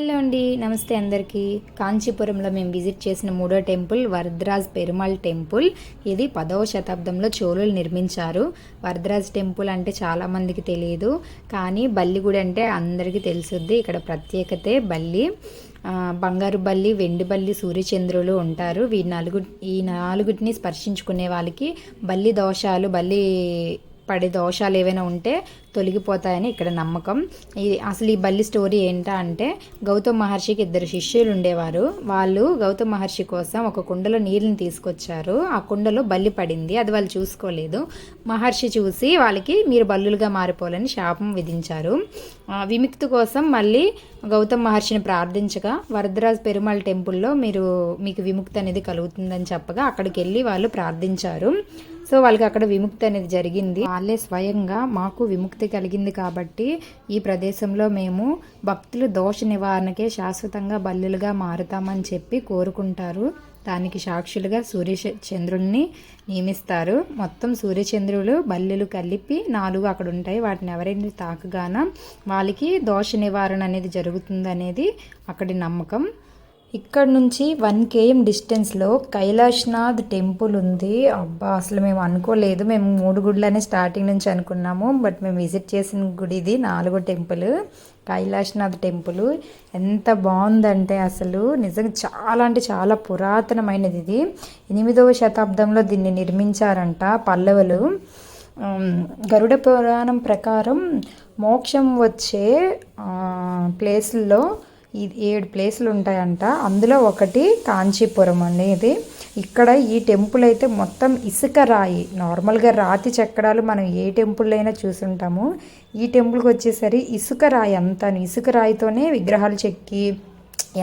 Hello అండి, నమస్తే అందరికీ. కాంచీపురంలో మేము విజిట్ చేసిన మూడో టెంపుల్ వరదరాజ్ పెరుమాళ్ టెంపుల్. ఇది 10వ శతాబ్దంలో చోళులు నిర్మించారు. వరదరాజ్ టెంపుల్ అంటే చాలామందికి తెలియదు, కానీ బల్లిగుడి అంటే అందరికీ తెలుసుద్ది. ఇక్కడ ప్రత్యేకతే బల్లి, బంగారు బల్లి, వెండి బల్లి, సూర్యచంద్రులు ఉంటారు. ఈ నాలుగుటిని స్పర్శించుకునే వాళ్ళకి బల్లి దోషాలు, పడే దోషాలు ఏవైనా ఉంటే తొలగిపోతాయని ఇక్కడ నమ్మకం. అసలు ఈ బల్లి స్టోరీ ఏంటా అంటే, గౌతమ్ మహర్షికి 2 శిష్యులు ఉండేవారు. వాళ్ళు గౌతమ్ మహర్షి కోసం ఒక కుండలో నీళ్ళని తీసుకొచ్చారు. ఆ కుండలో బల్లి పడింది. అది వాళ్ళు చూసుకోలేదు. మహర్షి చూసి వాళ్ళకి మీరు బల్లులుగా మారిపోవాలని శాపం విధించారు. విముక్తి కోసం మళ్ళీ గౌతమ్ మహర్షిని ప్రార్థించగా వరదరాజ్ పెరుమాళ్ టెంపుల్లో మీకు విముక్తి అనేది కలుగుతుందని చెప్పగా అక్కడికి వెళ్ళి వాళ్ళు ప్రార్థించారు. సో వాళ్ళకి అక్కడ విముక్తి అనేది జరిగింది. వాళ్ళే స్వయంగా మాకు విముక్తి కలిగింది కాబట్టి ఈ ప్రదేశంలో మేము భక్తులు దోష నివారణకే శాశ్వతంగా బల్లులుగా మారుతామని చెప్పి కోరుకుంటారు. దానికి సాక్షులుగా సూర్యచంద్రుల్ని నియమిస్తారు. మొత్తం సూర్యచంద్రులు బల్లులు కలిపి 4 అక్కడ ఉంటాయి. వాటిని ఎవరైనా తాకగాన వాళ్ళకి దోష నివారణ అనేది జరుగుతుంది అనేది అక్కడి నమ్మకం. ఇక్కడ నుంచి 1 km డిస్టెన్స్లో కైలాష్నాథ్ టెంపుల్ ఉంది. అబ్బా, అసలు మేము అనుకోలేదు. మేము 3 గుడులనే స్టార్టింగ్ నుంచి అనుకున్నాము, బట్ మేము విజిట్ చేసిన గుడి ఇది 4వ టెంపుల్, కైలాష్నాథ్ టెంపుల్. ఎంత బాగుందంటే అసలు నిజంగా చాలా అంటే చాలా పురాతనమైనది. ఇది 8వ శతాబ్దంలో దీన్ని నిర్మించారంట పల్లవులు. గరుడ పురాణం ప్రకారం మోక్షం వచ్చే ప్లేసుల్లో 7 ప్లేసులు ఉంటాయంట. అందులో ఒకటి కాంచీపురం అనేది. ఇక్కడ ఈ టెంపుల్ అయితే మొత్తం ఇసుక రాయి. నార్మల్గా రాతి చెక్కడాలు మనం ఏ టెంపుల్ అయినా చూసుంటాము. ఈ టెంపుల్కి వచ్చేసరి ఇసుక రాయి అంతా. ఇసుక రాయితోనే విగ్రహాలు చెక్కి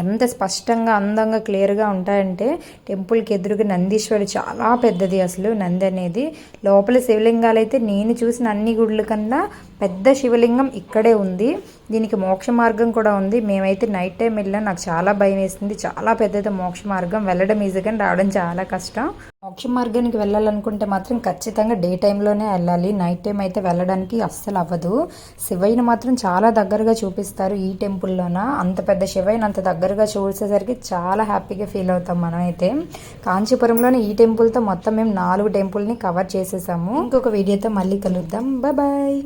ఎంత స్పష్టంగా అందంగా క్లియర్గా ఉంటాయంటే, టెంపుల్కి ఎదురుగా నందీశ్వరి చాలా పెద్దది. అసలు నంది అనేది లోపల శివలింగాలు అయితే నేను చూసిన అన్ని గుడుల కన్నా పెద్ద శివలింగం ఇక్కడే ఉంది. దీనికి మోక్ష మార్గం కూడా ఉంది. మేమైతే నైట్ టైం వెళ్ళాం. నాకు చాలా భయం వేసింది. చాలా పెద్దది మోక్ష మార్గం. వెళ్ళడం ఈజీ కానీ రావడం చాలా కష్టం. మోక్ష మార్గానికి వెళ్ళాలనుకుంటే మాత్రం ఖచ్చితంగా డే టైంలోనే వెళ్ళాలి. నైట్ టైం అయితే వెళ్ళడానికి అస్సలు అవ్వదు. శివయ్యని మాత్రం చాలా దగ్గరగా చూపిస్తారు ఈ టెంపుల్లోన. అంత పెద్ద శివయ్యని అంత దగ్గరగా చూసేసరికి చాలా హ్యాపీగా ఫీల్ అవుతాం మనం అయితే. కాంచీపురంలోని ఈ టెంపుల్తో మొత్తం మేము 4 టెంపుల్ని కవర్ చేసేసాము. ఇంకొక వీడియోతో మళ్ళీ కలుద్దాం. బాయ్.